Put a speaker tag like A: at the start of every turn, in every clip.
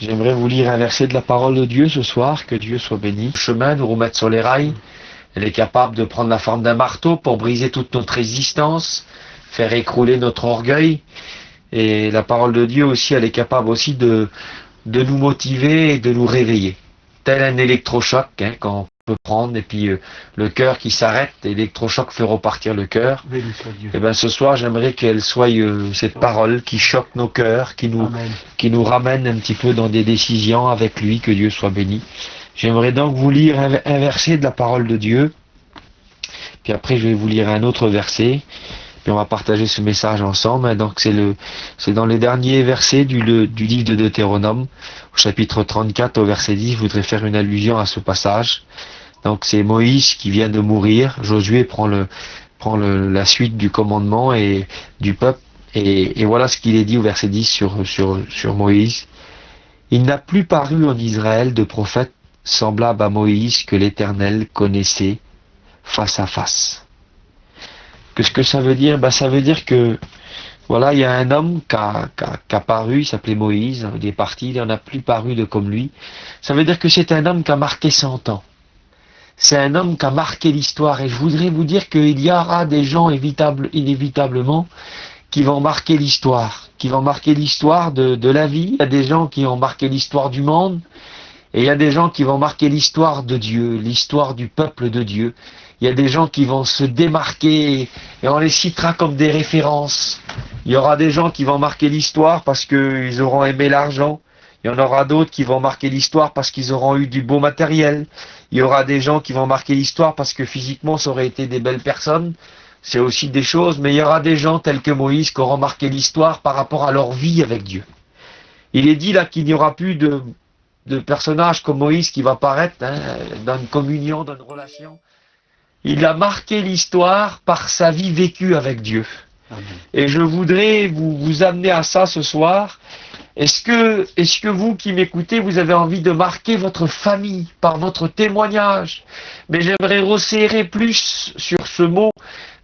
A: J'aimerais vous lire un verset de la parole de Dieu ce soir, que Dieu soit béni. Le chemin nous remettre sur les rails. Elle est capable de prendre la forme d'un marteau pour briser toute notre résistance, faire écrouler notre orgueil. Et la parole de Dieu aussi, elle est capable aussi de nous motiver et de nous réveiller. Tel un électrochoc qu'on peut prendre, et puis le cœur qui s'arrête, l'électrochoc fait repartir le cœur. Et bien ce soir, j'aimerais qu'elle soit cette parole qui choque nos cœurs, qui nous ramène un petit peu dans des décisions avec lui, que Dieu soit béni. J'aimerais donc vous lire un verset de la parole de Dieu, puis après je vais vous lire un autre verset, puis on va partager ce message ensemble. Donc c'est dans les derniers versets du livre de Deutéronome, au chapitre 34, au verset 10. Je voudrais faire une allusion à ce passage. Donc c'est Moïse qui vient de mourir. Josué prend la suite du commandement et du peuple. Et voilà ce qu'il est dit au verset 10 sur Moïse. Il n'a plus paru en Israël de prophète semblable à Moïse que l'Éternel connaissait face à face. Qu'est-ce que ça veut dire? Ça veut dire que voilà, il y a un homme qui a paru, il s'appelait Moïse, il est parti, il n'en a plus paru de comme lui. Ça veut dire que c'est un homme qui a marqué 100 ans. C'est un homme qui a marqué l'histoire, et je voudrais vous dire qu'il y aura des gens inévitablement qui vont marquer l'histoire, de la vie. Il y a des gens qui ont marqué l'histoire du monde, et il y a des gens qui vont marquer l'histoire de Dieu, l'histoire du peuple de Dieu. Il y a des gens qui vont se démarquer, et on les citera comme des références. Il y aura des gens qui vont marquer l'histoire parce qu'ils auront aimé l'argent. Il y en aura d'autres qui vont marquer l'histoire parce qu'ils auront eu du beau matériel. Il y aura des gens qui vont marquer l'histoire parce que physiquement ça aurait été des belles personnes. C'est aussi des choses, mais il y aura des gens tels que Moïse qui auront marqué l'histoire par rapport à leur vie avec Dieu. Il est dit là qu'il n'y aura plus de personnages comme Moïse qui va apparaître dans une communion, dans une relation. Il a marqué l'histoire par sa vie vécue avec Dieu. Amen. Et je voudrais vous amener à ça ce soir. Est-ce que vous qui m'écoutez, vous avez envie de marquer votre famille par votre témoignage? Mais j'aimerais resserrer plus sur ce mot,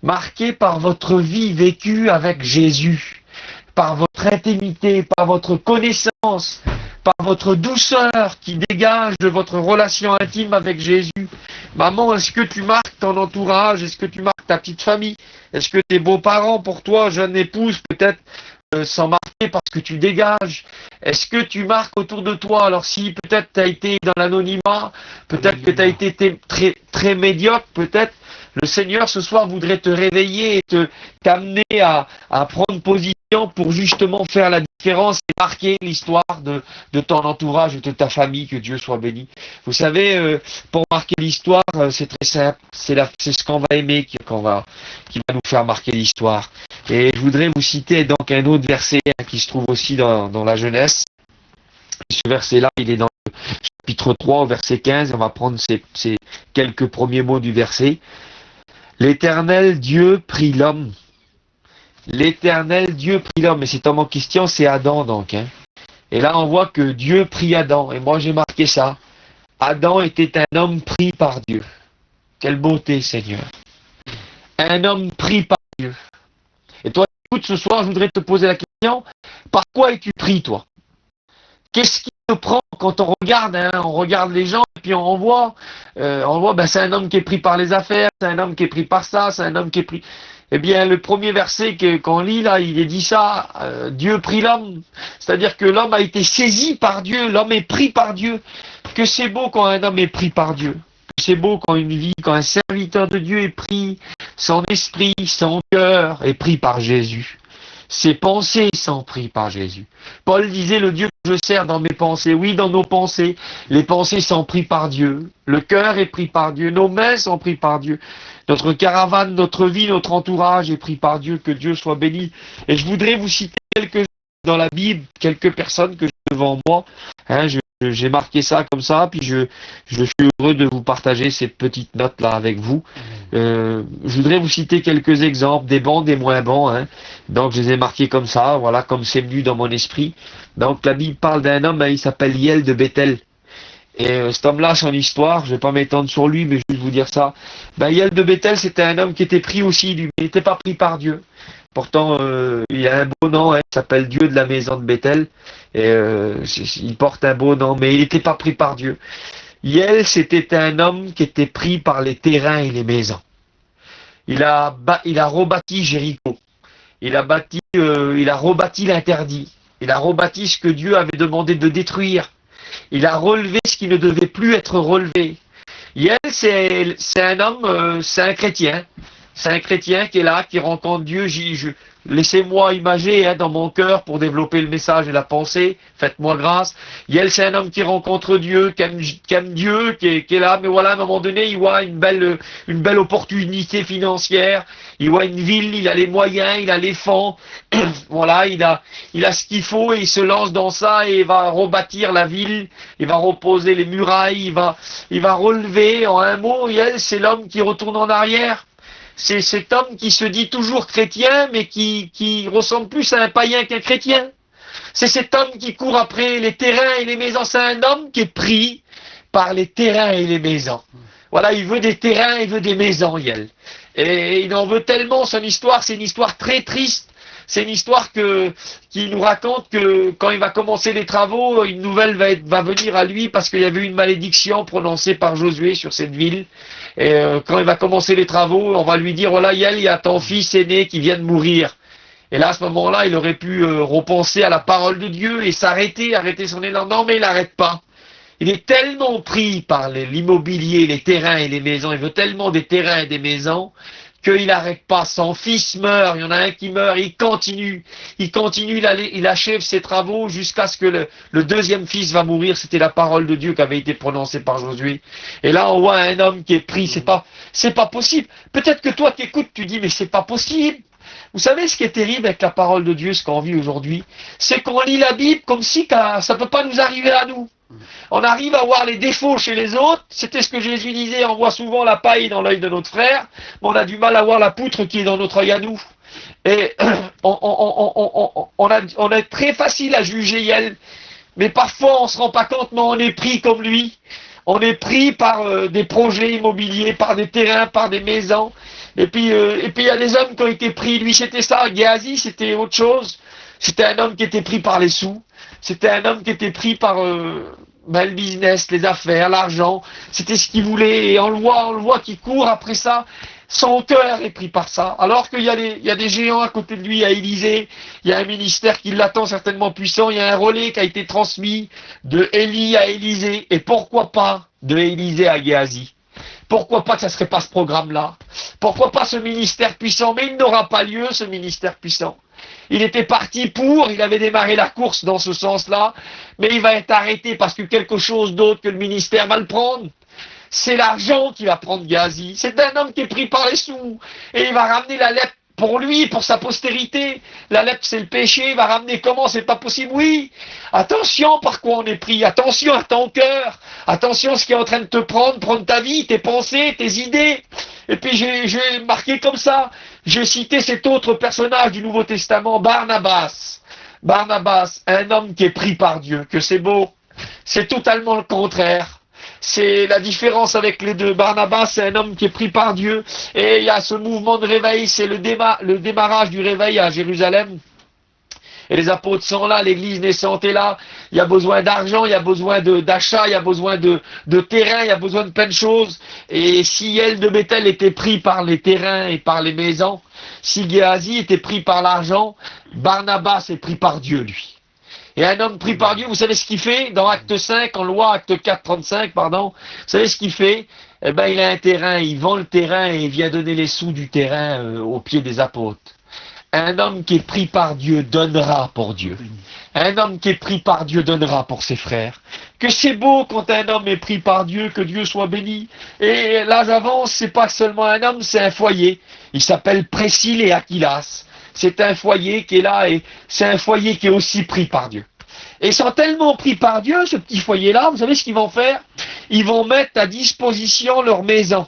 A: marqué par votre vie vécue avec Jésus, par votre intimité, par votre connaissance, par votre douceur qui dégage de votre relation intime avec Jésus. Maman, est-ce que tu marques ton entourage? Est-ce que tu marques ta petite famille? Est-ce que tes beaux-parents, pour toi, jeune épouse, peut-être sont marqués parce que tu dégages? Est-ce que tu marques autour de toi? Alors si peut-être tu as été dans l'anonymat, peut-être que tu as été très, très médiocre, peut-être le Seigneur ce soir voudrait te réveiller et t'amener à prendre position pour justement faire la différence et marquer l'histoire de ton entourage et de ta famille. Que Dieu soit béni. Vous savez, pour marquer l'histoire, c'est très simple. C'est ce qu'on va aimer qui va nous faire marquer l'histoire. Et je voudrais vous citer donc un autre verset qui se trouve aussi dans la Genèse. Et ce verset-là, il est dans le chapitre 3 au verset 15. On va prendre ces quelques premiers mots du verset. L'Éternel Dieu prit l'homme. L'Éternel Dieu prit l'homme. Et cet homme en question, c'est Adam donc. Et là, on voit que Dieu prit Adam. Et moi, j'ai marqué ça. Adam était un homme pris par Dieu. Quelle beauté, Seigneur. Un homme pris par Dieu. Et toi, écoute, ce soir, je voudrais te poser la question. Par quoi es-tu pris, toi? Qu'est-ce qui te prend quand on regarde les gens et puis on voit, c'est un homme qui est pris par les affaires, c'est un homme qui est pris par ça, c'est un homme qui est pris... Eh bien, le premier verset qu'on lit là, il est dit ça, Dieu prit l'homme. C'est-à-dire que l'homme a été saisi par Dieu, l'homme est pris par Dieu. Que c'est beau quand un homme est pris par Dieu. Que c'est beau quand un serviteur de Dieu est pris, son esprit, son cœur est pris par Jésus. Ses pensées sont prises par Jésus. Paul disait, le Dieu que je sers dans mes pensées. Oui, dans nos pensées, les pensées sont prises par Dieu. Le cœur est pris par Dieu. Nos mains sont prises par Dieu. Notre caravane, notre vie, notre entourage est pris par Dieu. Que Dieu soit béni. Et je voudrais vous citer dans la Bible, quelques personnes que j'ai devant moi. J'ai marqué ça comme ça, puis je suis heureux de vous partager ces petites notes-là avec vous. Je voudrais vous citer quelques exemples, des bons, des moins bons. Donc je les ai marqués comme ça, voilà, comme c'est venu dans mon esprit. Donc la Bible parle d'un homme, il s'appelle Hiel de Bethel. Et cet homme-là, son histoire, je vais pas m'étendre sur lui, mais je vais vous dire ça. Hiel de Bethel, c'était un homme qui était pris aussi, lui, mais il n'était pas pris par Dieu. Pourtant, il a un beau nom, hein, il s'appelle Dieu de la maison de Bethel. Et il porte un beau nom, mais il n'était pas pris par Dieu. Hiel, c'était un homme qui était pris par les terrains et les maisons. Il a rebâti Jéricho. Il a rebâti l'interdit. Il a rebâti ce que Dieu avait demandé de détruire. Il a relevé ce qui ne devait plus être relevé. Hiel, c'est un homme, c'est un chrétien. C'est un chrétien qui est là, qui rencontre Dieu. Laissez-moi imager dans mon cœur pour développer le message et la pensée. Faites-moi grâce. Hiel, c'est un homme qui rencontre Dieu, qui aime Dieu, qui est là. Mais voilà, à un moment donné, il voit une belle opportunité financière. Il voit une ville, il a les moyens, il a les fonds. Voilà, il a ce qu'il faut et il se lance dans ça et il va rebâtir la ville. Il va reposer les murailles. Il va relever. En un mot, Hiel, c'est l'homme qui retourne en arrière. C'est cet homme qui se dit toujours chrétien, mais qui ressemble plus à un païen qu'un chrétien. C'est cet homme qui court après les terrains et les maisons. C'est un homme qui est pris par les terrains et les maisons. Voilà, il veut des terrains, il veut des maisons, Hiel. Et il en veut tellement. Son histoire, c'est une histoire très triste. C'est une histoire qui nous raconte que quand il va commencer les travaux, une nouvelle va venir à lui parce qu'il y avait eu une malédiction prononcée par Josué sur cette ville. Et quand il va commencer les travaux, on va lui dire, voilà, Hiel, il y a ton fils aîné qui vient de mourir. Et là, à ce moment-là, il aurait pu repenser à la parole de Dieu et arrêter son élan. Non, mais il n'arrête pas. Il est tellement pris par l'immobilier, les terrains et les maisons, il veut tellement des terrains et des maisons, qu'il n'arrête pas. Son fils meurt, il y en a un qui meurt, il continue, il achève ses travaux jusqu'à ce que le deuxième fils va mourir. C'était la parole de Dieu qui avait été prononcée par Josué. Et là, on voit un homme qui est pris, c'est pas possible. Peut-être que toi qui écoutes, tu dis, mais c'est pas possible. Vous savez ce qui est terrible avec la parole de Dieu, ce qu'on vit aujourd'hui, c'est qu'on lit la Bible comme si ça peut pas nous arriver à nous. On arrive à voir les défauts chez les autres. C'était ce que Jésus disait, on voit souvent la paille dans l'œil de notre frère, mais on a du mal à voir la poutre qui est dans notre œil à nous. Et on est très facile à juger Hiel, mais parfois on se rend pas compte, mais on est pris comme lui. On est pris par des projets immobiliers, par des terrains, par des maisons. Et puis il y a des hommes qui ont été pris. Lui, c'était ça. Géasi, c'était autre chose. C'était un homme qui était pris par les sous. C'était un homme qui était pris par le business, les affaires, l'argent. C'était ce qu'il voulait. Et on le voit qui court après ça. Son cœur est pris par ça. Alors qu'il y a des géants à côté de lui, à Élysée. Il y a un ministère qui l'attend certainement puissant. Il y a un relais qui a été transmis de Élie à Élysée. Et pourquoi pas de Élysée à Géasi? Pourquoi pas que ça serait pas ce programme-là? Pourquoi pas ce ministère puissant? Mais il n'aura pas lieu, ce ministère puissant. Il était parti il avait démarré la course dans ce sens-là, mais il va être arrêté parce que quelque chose d'autre que le ministère va le prendre. C'est l'argent qui va prendre Géasi. C'est un homme qui est pris par les sous. Et il va ramener la lèpre pour lui, pour sa postérité. La lèpre, c'est le péché. Il va ramener comment? C'est pas possible. Oui. Attention par quoi on est pris. Attention à ton cœur. Attention à ce qui est en train de te prendre ta vie, tes pensées, tes idées. Et puis j'ai marqué comme ça. J'ai cité cet autre personnage du Nouveau Testament, Barnabas. Barnabas, un homme qui est pris par Dieu. Que c'est beau. C'est totalement le contraire. C'est la différence avec les deux. Barnabas, c'est un homme qui est pris par Dieu. Et il y a ce mouvement de réveil, c'est le démarrage du réveil à Jérusalem. Et les apôtres sont là, l'église naissante est là. Il y a besoin d'argent, il y a besoin d'achat, il y a besoin de terrain, il y a besoin de plein de choses. Et si Hiel de Bethel était pris par les terrains et par les maisons, si Géasi était pris par l'argent, Barnabas est pris par Dieu, lui. Et un homme pris par Dieu, vous savez ce qu'il fait dans Acte 5, en loi, Acte 4, 35, pardon. Vous savez ce qu'il fait? Eh ben, il a un terrain, il vend le terrain et il vient donner les sous du terrain aux pieds des apôtres. Un homme qui est pris par Dieu donnera pour Dieu. Un homme qui est pris par Dieu donnera pour ses frères. Que c'est beau quand un homme est pris par Dieu, que Dieu soit béni. Et là, j'avance, c'est pas seulement un homme, c'est un foyer. Il s'appelle Priscille et Aquilas. C'est un foyer qui est là et c'est un foyer qui est aussi pris par Dieu. Et ils sont tellement pris par Dieu, ce petit foyer-là, vous savez ce qu'ils vont faire? Ils vont mettre à disposition leur maison.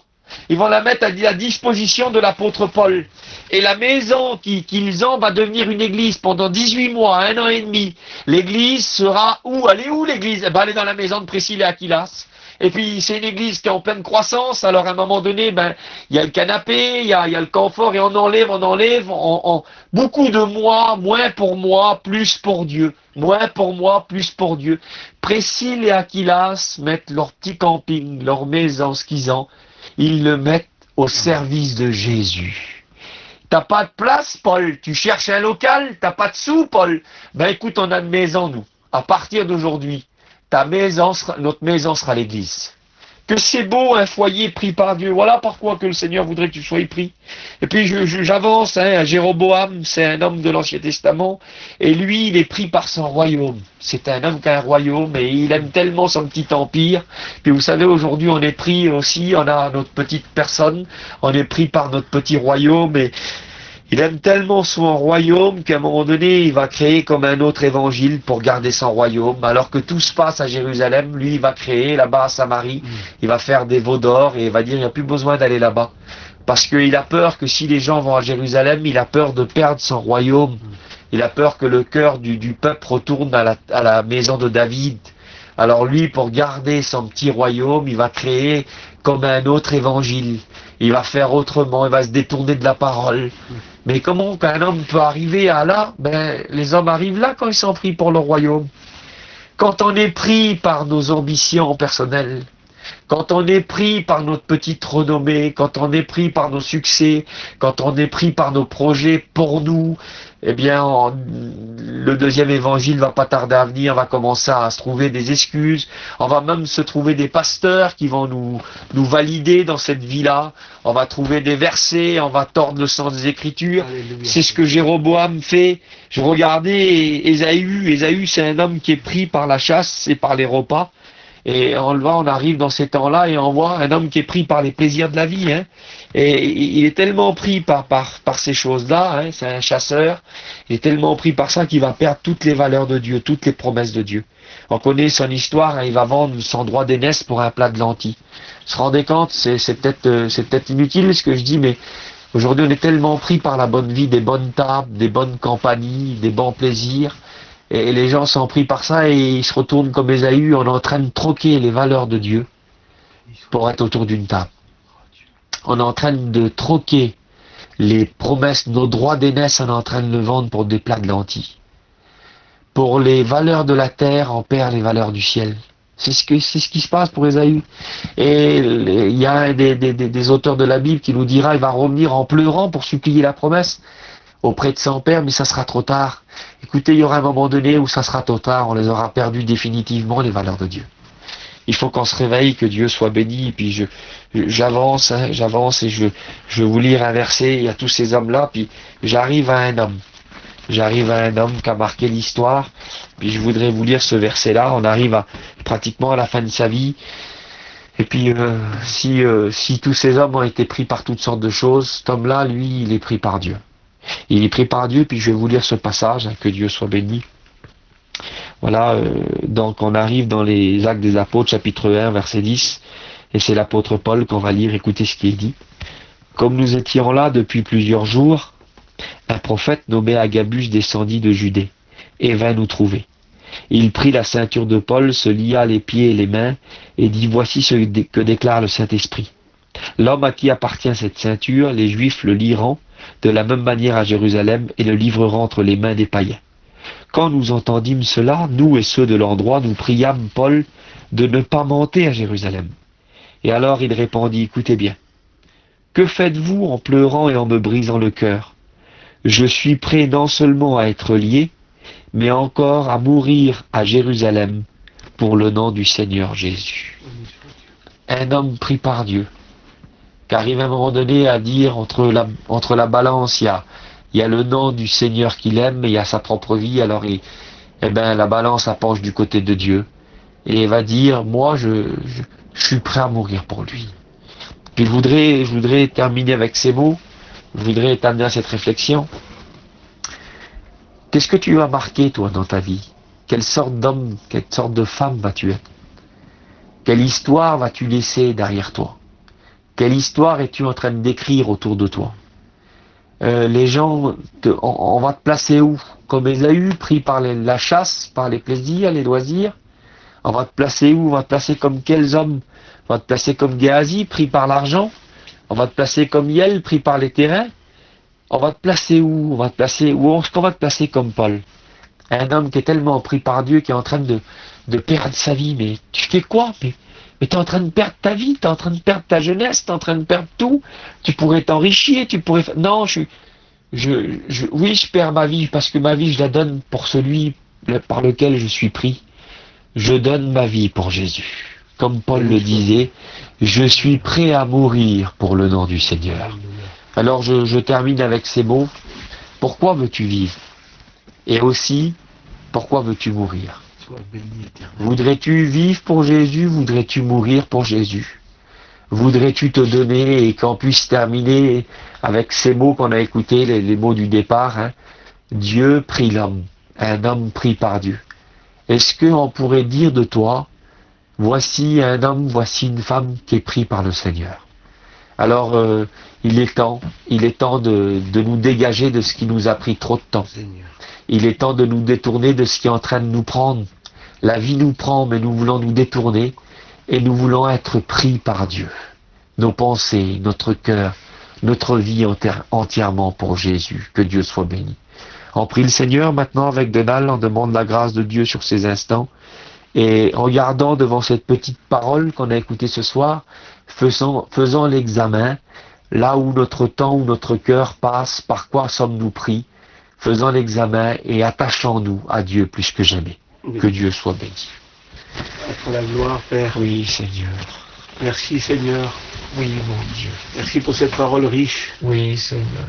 A: Ils vont la mettre à la disposition de l'apôtre Paul. Et la maison qu'ils ont va devenir une église pendant 18 mois, 1 an et demi. L'église sera où? Elle est où l'église? Eh ben, elle est dans la maison de Priscille et Aquilas. Et puis c'est une église qui est en pleine croissance, alors à un moment donné, ben il y a le canapé, il y a le confort, et on enlève, beaucoup de moi, moins, plus pour Dieu. Moins pour moi, plus pour Dieu. Priscille et Aquilas mettent leur petit camping, leur maison, ce qu'ils ont, ils le mettent au service de Jésus. T'as pas de place, Paul. Tu cherches un local, t'as pas de sous, Paul. Ben écoute, on a une maison, nous. À partir d'aujourd'hui, notre maison sera l'église. Que c'est beau un foyer pris par Dieu. Voilà pourquoi que le Seigneur voudrait que tu sois pris. Et puis j'avance, à Jéroboam, c'est un homme de l'Ancien Testament, et lui, il est pris par son royaume. C'est un homme qui a un royaume, et il aime tellement son petit empire. Puis vous savez, aujourd'hui, on est pris aussi, on a notre petite personne, on est pris par notre petit royaume, et il aime tellement son royaume qu'à un moment donné, il va créer comme un autre évangile pour garder son royaume. Alors que tout se passe à Jérusalem, lui, il va créer là-bas à Samarie. Il va faire des veaux d'or et il va dire, il n'y a plus besoin d'aller là-bas. Parce qu'il a peur que si les gens vont à Jérusalem, il a peur de perdre son royaume. Il a peur que le cœur du peuple retourne à la maison de David. Alors lui, pour garder son petit royaume, il va créer comme un autre évangile. Il va faire autrement, il va se détourner de la parole. Mais comment qu'un homme peut arriver à là? Ben, les hommes arrivent là quand ils sont pris pour le royaume. Quand on est pris par nos ambitions personnelles, quand on est pris par notre petite renommée, quand on est pris par nos succès, quand on est pris par nos projets pour nous, eh bien, le deuxième évangile va pas tarder à venir, on va commencer à se trouver des excuses, on va même se trouver des pasteurs qui vont nous valider dans cette vie-là, on va trouver des versets, on va tordre le sens des Écritures. Alléluia. C'est ce que Jéroboam fait. Je regardais Ésaü, c'est un homme qui est pris par la chasse et par les repas. Et on arrive dans ces temps-là et on voit un homme qui est pris par les plaisirs de la vie. Hein. Et il est tellement pris par ces choses-là, hein, c'est un chasseur, il est tellement pris par ça qu'il va perdre toutes les valeurs de Dieu, toutes les promesses de Dieu. On connaît son histoire, hein, il va vendre son droit d'aînesse pour un plat de lentilles. Vous vous rendez compte, c'est peut-être inutile ce que je dis, mais aujourd'hui on est tellement pris par la bonne vie, des bonnes tables, des bonnes compagnies, des bons plaisirs. Et les gens sont pris par ça et ils se retournent comme Ésaü, on est en train de troquer les valeurs de Dieu pour être autour d'une table. On est en train de troquer les promesses, nos droits d'aînesse, on est en train de le vendre pour des plats de lentilles. Pour les valeurs de la terre, on perd les valeurs du ciel. C'est ce qui se passe pour Ésaü. Et il y a des auteurs de la Bible qui nous dira, il va revenir en pleurant pour supplier la promesse auprès de son père, mais ça sera trop tard. Écoutez, il y aura un moment donné où ça sera trop tard, on les aura perdues définitivement, les valeurs de Dieu. Il faut qu'on se réveille, que Dieu soit béni, et puis j'avance et je vais vous lire un verset, il y a tous ces hommes-là, puis j'arrive à un homme qui a marqué l'histoire, puis je voudrais vous lire ce verset-là, on arrive pratiquement à la fin de sa vie, et puis si tous ces hommes ont été pris par toutes sortes de choses, cet homme-là, lui, il est pris par Dieu. Il est pris par Dieu, puis je vais vous lire ce passage, hein, que Dieu soit béni. Voilà, donc on arrive dans les Actes des Apôtres, chapitre 1, verset 10, et c'est l'apôtre Paul qu'on va lire, écoutez ce qui est dit. Comme nous étions là depuis plusieurs jours, un prophète nommé Agabus descendit de Judée, et vint nous trouver. Il prit la ceinture de Paul, se lia les pieds et les mains, et dit, voici ce que déclare le Saint-Esprit. L'homme à qui appartient cette ceinture, les Juifs le lieront, de la même manière à Jérusalem, et le livreront entre les mains des païens. Quand nous entendîmes cela, nous et ceux de l'endroit, nous priâmes Paul de ne pas monter à Jérusalem. Et alors il répondit, écoutez bien, que faites-vous en pleurant et en me brisant le cœur? Je suis prêt non seulement à être lié, mais encore à mourir à Jérusalem pour le nom du Seigneur Jésus. Un homme pris par Dieu, qui arrive à un moment donné à dire entre la balance, il y a le nom du Seigneur qu'il aime et il y a sa propre vie, alors la balance elle penche du côté de Dieu. Et il va dire, moi je suis prêt à mourir pour lui. Puis je voudrais terminer avec ces mots, je voudrais t'amener à cette réflexion. Qu'est-ce que tu vas marquer toi dans ta vie? Quelle sorte d'homme, quelle sorte de femme vas-tu être? Quelle histoire vas-tu laisser derrière toi? Quelle histoire es-tu en train d'écrire autour de toi? Les gens, on va te placer où? Comme Ésaü, pris par la chasse, par les plaisirs, les loisirs? On va te placer où? On va te placer comme quels hommes? On va te placer comme Géasi, pris par l'argent? On va te placer comme Yel, pris par les terrains? On va te placer où? On va te placer où? Est-ce qu'on va te placer comme Paul? Un homme qui est tellement pris par Dieu, qui est en train de perdre sa vie. Mais tu fais quoi? Mais tu es en train de perdre ta vie, tu es en train de perdre ta jeunesse, tu es en train de perdre tout. Tu pourrais t'enrichir, tu pourrais... Non, oui, je perds ma vie parce que ma vie, je la donne pour celui par lequel je suis pris. Je donne ma vie pour Jésus. Comme Paul le disait, je suis prêt à mourir pour le nom du Seigneur. Alors je termine avec ces mots. Pourquoi veux-tu vivre? Et aussi, pourquoi veux-tu mourir? Voudrais-tu vivre pour Jésus? Voudrais-tu mourir pour Jésus? Voudrais-tu te donner et qu'on puisse terminer avec ces mots qu'on a écoutés, les mots du départ, hein? Dieu prit l'homme, un homme pris par Dieu. Est-ce qu'on pourrait dire de toi, voici un homme, voici une femme qui est pris par le Seigneur? Alors, il est temps de nous dégager de ce qui nous a pris trop de temps. Il est temps de nous détourner de ce qui est en train de nous prendre. La vie nous prend, mais nous voulons nous détourner et nous voulons être pris par Dieu. Nos pensées, notre cœur, notre vie entièrement pour Jésus. Que Dieu soit béni. On prie le Seigneur maintenant avec Donald, on demande la grâce de Dieu sur ces instants. Et en regardant devant cette petite parole qu'on a écoutée ce soir, faisant l'examen, là où notre temps, où notre cœur passe, par quoi sommes-nous pris, faisant l'examen et attachons-nous à Dieu plus que jamais. Oui. Que Dieu soit béni.
B: Pour la gloire, Père.
A: Oui, Seigneur.
B: Merci, Seigneur.
A: Oui, mon Dieu.
B: Merci pour cette parole riche.
A: Oui, Seigneur.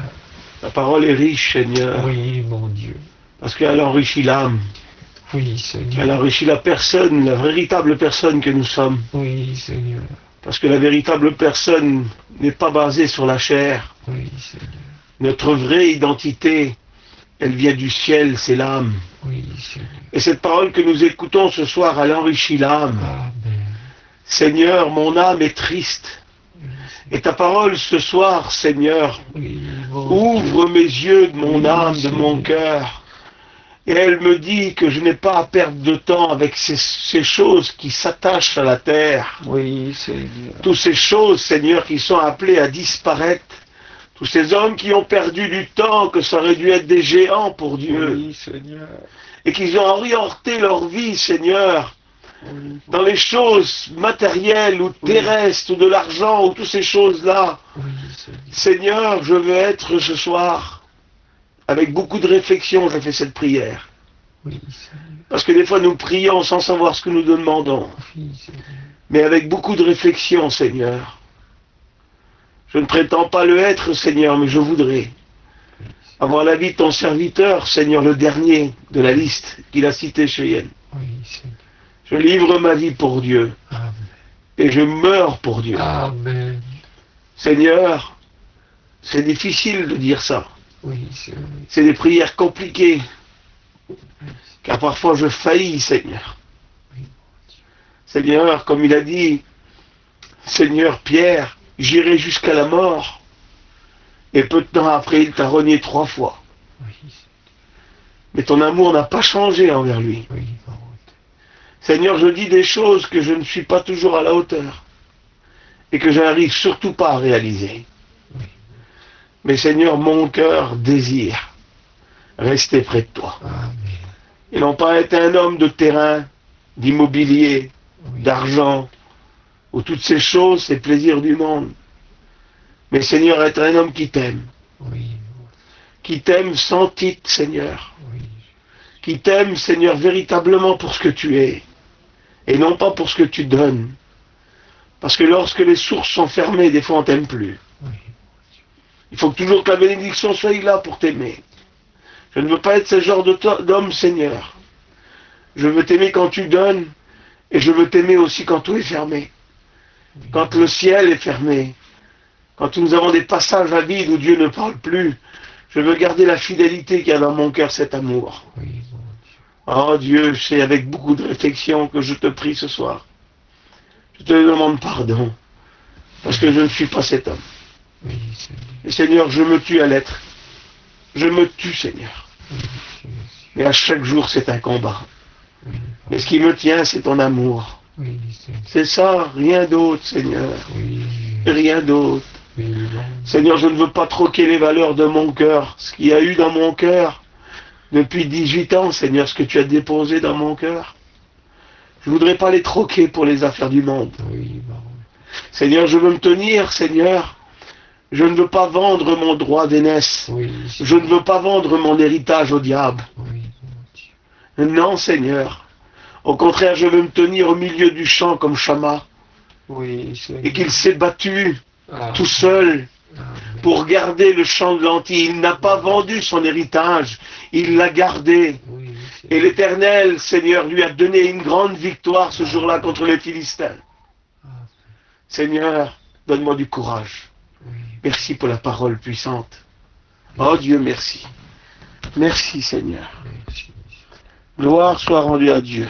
B: La parole est riche, Seigneur.
A: Oui, mon Dieu.
B: Parce qu'elle enrichit l'âme.
A: Oui, Seigneur.
B: Elle enrichit la personne, la véritable personne que nous sommes.
A: Oui, Seigneur.
B: Parce que la véritable personne n'est pas basée sur la chair.
A: Oui, Seigneur.
B: Notre vraie identité, elle vient du ciel, c'est l'âme.
A: Oui, Seigneur.
B: Et cette parole que nous écoutons ce soir, elle enrichit l'âme.
A: Amen.
B: Seigneur, mon âme est triste. Et ta parole ce soir, Seigneur,
A: oui,
B: ouvre mes yeux de mon âme, de mon cœur. Et elle me dit que je n'ai pas à perdre de temps avec ces choses qui s'attachent à la terre.
A: Oui, Seigneur.
B: Toutes ces choses, Seigneur, qui sont appelées à disparaître. Tous ces hommes qui ont perdu du temps, que ça aurait dû être des géants pour Dieu.
A: Oui, Seigneur.
B: Et qu'ils ont orienté leur vie, Seigneur,
A: oui,
B: dans les choses matérielles ou terrestres, ou de l'argent, ou toutes ces choses-là.
A: Oui,
B: Seigneur, je veux être ce soir, avec beaucoup de réflexion, je fais cette prière.
A: Oui,
B: parce que des fois nous prions sans savoir ce que nous demandons.
A: Oui,
B: mais avec beaucoup de réflexion, Seigneur. Je ne prétends pas le être, Seigneur, mais je voudrais avoir la vie de ton serviteur, Seigneur, le dernier de la liste qu'il a cité chez Yen.
A: Oui,
B: je livre ma vie pour Dieu.
A: Amen.
B: Et je meurs pour Dieu.
A: Amen.
B: Seigneur, c'est difficile de dire ça.
A: Oui,
B: c'est des prières compliquées. Car parfois je faillis, Seigneur.
A: Oui.
B: Seigneur, comme il a dit, Seigneur Pierre, j'irai jusqu'à la mort. Et peu de temps après, il t'a renié 3 fois.
A: Oui.
B: Mais ton amour n'a pas changé envers lui.
A: Oui.
B: Seigneur, je dis des choses que je ne suis pas toujours à la hauteur. Et que je n'arrive surtout pas à réaliser.
A: Oui.
B: Mais Seigneur, mon cœur désire rester près de toi.
A: Amen.
B: Et non pas être un homme de terrain, d'immobilier,
A: oui.
B: d'argent, ou toutes ces choses, ces plaisirs du monde. Mais Seigneur, être un homme qui t'aime.
A: Oui.
B: Qui t'aime sans titre, Seigneur.
A: Oui.
B: Qui t'aime, Seigneur, véritablement pour ce que tu es. Et non pas pour ce que tu donnes. Parce que lorsque les sources sont fermées, des fois on t'aime plus.
A: Oui.
B: Il faut toujours que la bénédiction soit là pour t'aimer. Je ne veux pas être ce genre d'homme, Seigneur. Je veux t'aimer quand tu donnes, et je veux t'aimer aussi quand tout est fermé. Oui. Quand le ciel est fermé. Quand nous avons des passages à vide où Dieu ne parle plus, je veux garder la fidélité qu'il y a dans mon cœur, cet amour.
A: Oui.
B: Oh Dieu, c'est avec beaucoup de réflexion que je te prie ce soir. Je te demande pardon, parce que je ne suis pas cet homme.
A: Oui,
B: et Seigneur, je me tue à l'être. Je me tue, Seigneur.
A: Oui,
B: mais à chaque jour, c'est un combat.
C: Oui.
B: Mais ce qui me tient, c'est ton amour.
C: Oui, Seigneur.
B: C'est ça, rien d'autre, Seigneur.
C: Oui.
B: Rien d'autre.
C: Oui, bon.
B: Seigneur, je ne veux pas troquer les valeurs de mon cœur. Ce qu'il y a eu dans mon cœur depuis 18 ans, Seigneur, ce que tu as déposé dans mon cœur. Je ne voudrais pas les troquer pour les affaires du monde.
C: Oui, bon.
B: Seigneur, je veux me tenir, Seigneur. Je ne veux pas vendre mon droit d'aînesse.
C: Oui,
B: Je ne veux pas vendre mon héritage au diable.
C: Oui, bon Dieu.
B: Non, Seigneur. Au contraire, je veux me tenir au milieu du champ comme Chama.
C: Oui, Seigneur.
B: Et qu'il s'est battu
C: Amen.
B: tout seul
C: Amen.
B: pour garder le champ de lentilles. Il n'a pas vendu son héritage. Il l'a gardé.
C: Oui,
B: Et
C: Seigneur.
B: l'Éternel, Seigneur, lui a donné une grande victoire ce jour-là contre les Philistins.
C: Amen.
B: Seigneur, donne-moi du courage.
C: Oui,
B: Merci pour la parole puissante. Oh Dieu, merci. Merci Seigneur.
C: merci.
B: Gloire soit rendue à Dieu.